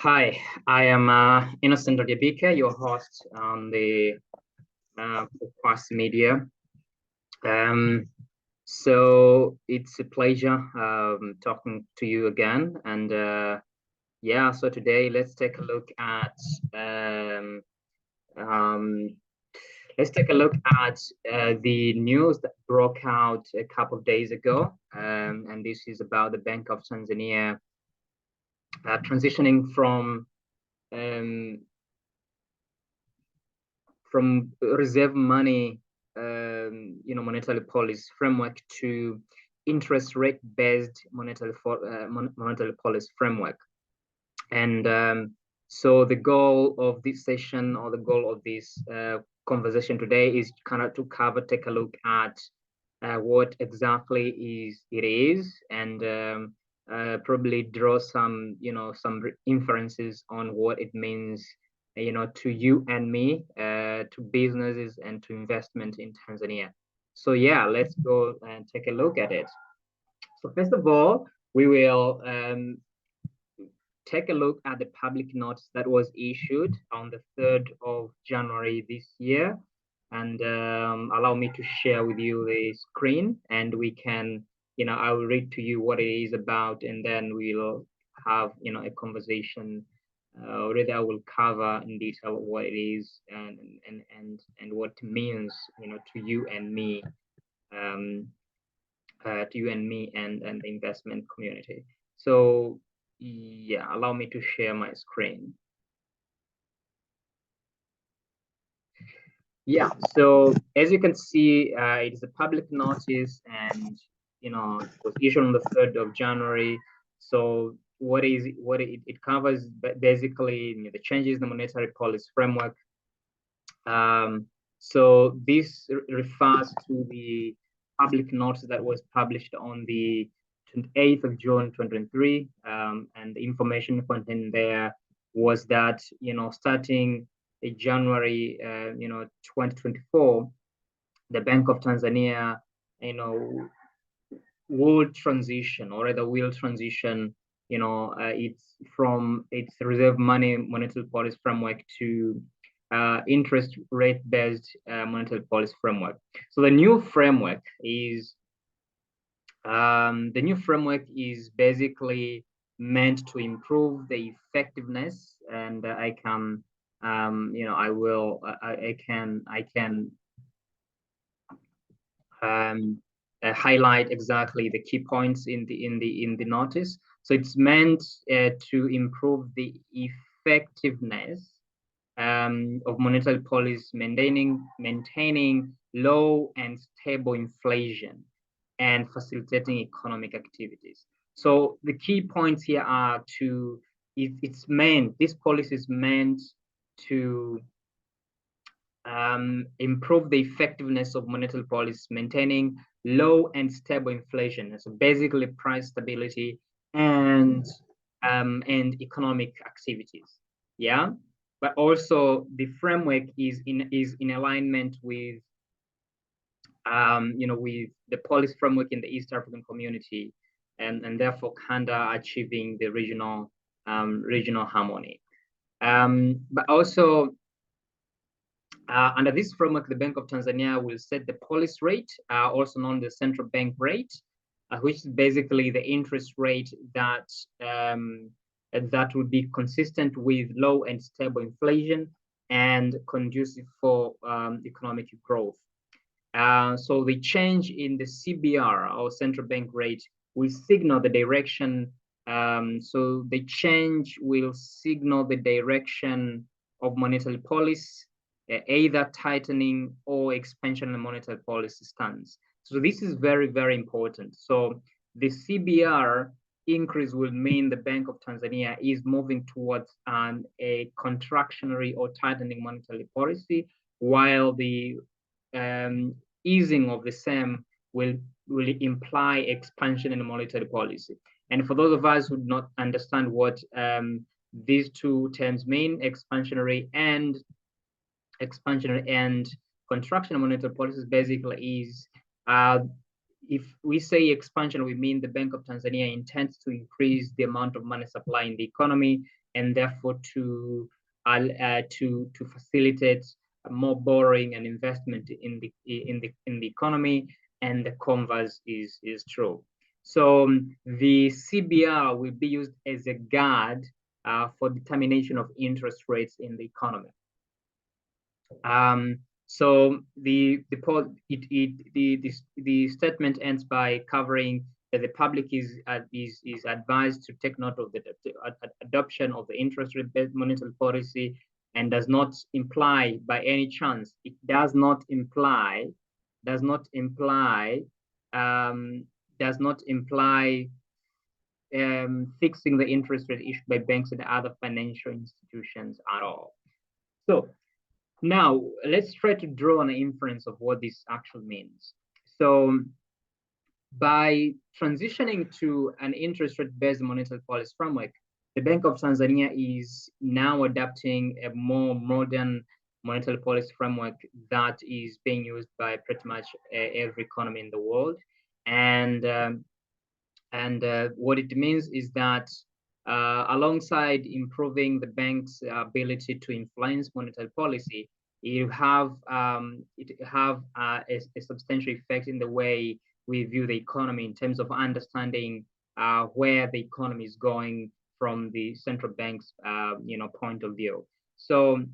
Hi, I am Innocent Odiabike, your host on the podcast media. Um, so it's a pleasure talking to you again. And yeah, so today let's take a look at um, um, the news that broke out a couple of days ago. And this is about the Bank of Tanzania transitioning um, from reserve money, monetary policy framework to interest rate based monetary policy framework. And so the goal of this session, or the goal of this conversation today, is kind of to take a look at what exactly it is, and probably draw some, some inferences on what it means, to you and me, to businesses and to investment in Tanzania. So yeah, let's go and take a look at it. So first of all, we will take a look at the public notice that was issued on the 3rd of January this year, and allow me to share with you the screen, and we can, I will read to you what it is about, and then we'll have, a conversation. Already I will cover in detail what it is, and what it means, to you and me, um, and the investment community. So yeah, allow me to share my screen. Yeah, so as you can see, it is a public notice, and it was issued on the 3rd of January. So it covers basically the changes in the monetary policy framework. So this refers to the public notice that was published on the 28th of June 2023, and the information contained there was that, starting in January 2024, the Bank of Tanzania, will transition, or rather will transition, it's from its reserve money monetary policy framework to interest rate based monetary policy framework. So the new framework is basically meant to improve the effectiveness, and I can, I can um, highlight exactly the key points in the notice. So it's meant to improve the effectiveness of monetary policy, maintaining low and stable inflation, and facilitating economic activities. So the key points here are this policy is meant to improve the effectiveness of monetary policy, maintaining low and stable inflation. So basically price stability and economic activities. Yeah. But also the framework is in alignment with with the policy framework in the East African community, and therefore kind of achieving the regional harmony. But also under this framework, the Bank of Tanzania will set the policy rate, also known as the central bank rate, which is basically the interest rate that would be consistent with low and stable inflation and conducive for economic growth. So the change in the CBR, or central bank rate, will signal the direction. So the change will signal the direction of monetary policy, either tightening or expansion in monetary policy stance. So this is very, very important. So the CBR increase will mean the Bank of Tanzania is moving towards a contractionary or tightening monetary policy, while the easing of the same will imply expansion in monetary policy. And for those of us who do not understand what these two terms mean, expansionary and contraction monetary policies, basically is if we say expansion, we mean the Bank of Tanzania intends to increase the amount of money supply in the economy, and therefore to facilitate more borrowing and investment in the economy, and the converse is true. So the CBR will be used as a guide for determination of interest rates in the economy. So the statement ends by covering that the public is advised to take note of the adoption of the interest rate-based monetary policy, and does not imply by any chance, it does not imply fixing the interest rate issued by banks and other financial institutions at all. So now let's try to draw an inference of what this actually means. So by transitioning to an interest rate-based monetary policy framework, the Bank of Tanzania is now adapting a more modern monetary policy framework that is being used by pretty much every economy in the world. And what it means is that alongside improving the bank's ability to influence monetary policy, it have a substantial effect in the way we view the economy in terms of understanding where the economy is going from the central bank's point of view. So,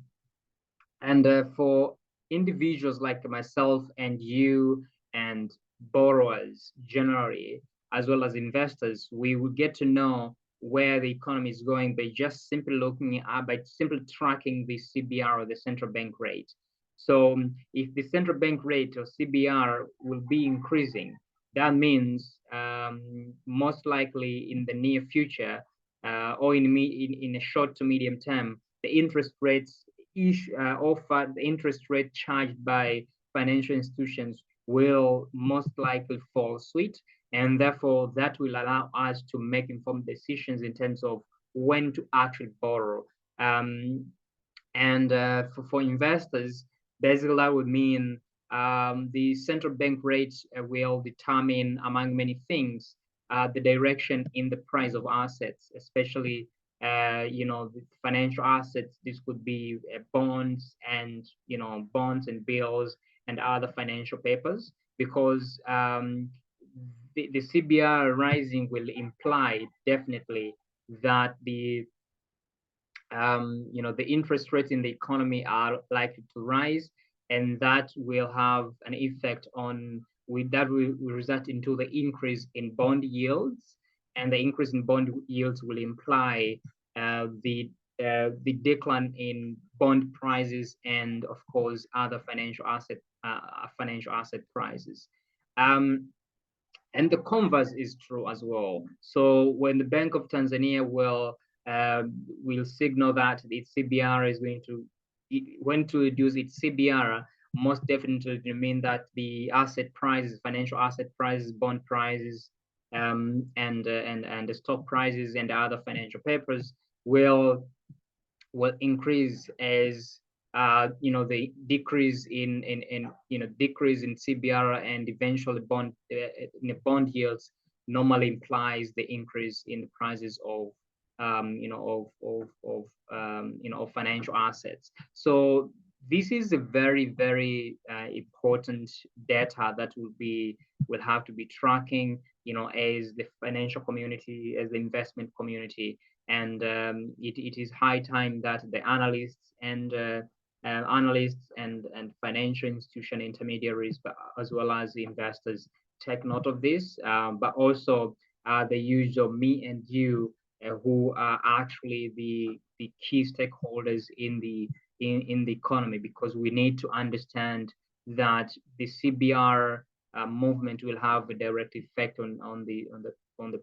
and for individuals like myself and you and borrowers generally, as well as investors, we will get to know where the economy is going by just simply by simply tracking the CBR, or the central bank rate. So if the central bank rate, or CBR, will be increasing, that means most likely in the near future, or in a short to medium term, the interest rates offered, the interest rate charged by financial institutions will most likely fall sweet, and therefore that will allow us to make informed decisions in terms of when to actually borrow. And for investors, basically that would mean the central bank rates will determine, among many things, the direction in the price of assets, especially the financial assets. This could be bonds and bills and other financial papers, because the CBR rising will imply definitely that the interest rates in the economy are likely to rise, and that will have an effect on that will result into the increase in bond yields, and the increase in bond yields will imply the decline in bond prices, and of course other financial asset prices. And the converse is true as well. So when the Bank of Tanzania will signal that its CBR is going to reduce its CBR, most definitely mean that the asset prices, financial asset prices, bond prices, and the stock prices and other financial papers will increase as the decrease in CBR, and eventually bond yields normally implies the increase in the prices of financial assets. So this is a very, very important data that will have to be tracking, as the financial community, as the investment community. And it is high time that the analysts and financial institution intermediaries, as well as the investors, take note of this. But also the use of me and you, who are actually the key stakeholders in the economy, because we need to understand that the CBR movement will have a direct effect on the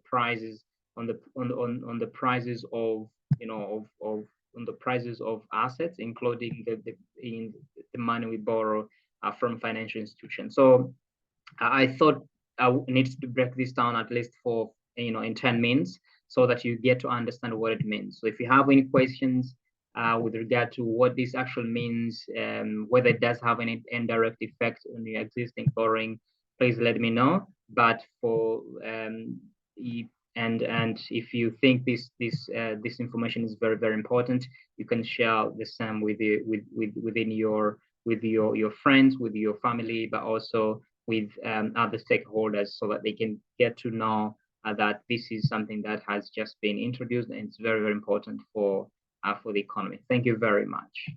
prices, on the prices of on the prices of assets, including the money we borrow from financial institutions. So I thought I needed to break this down at least for in 10 minutes, so that you get to understand what it means. So if you have any questions with regard to what this actually means, whether it does have any indirect effect on your existing borrowing, please let me know. But for and if you think this information is very important, you can share the same within your friends, with your family, but also with other stakeholders, so that they can get to know that this is something that has just been introduced, and it's very important for the economy. Thank you very much.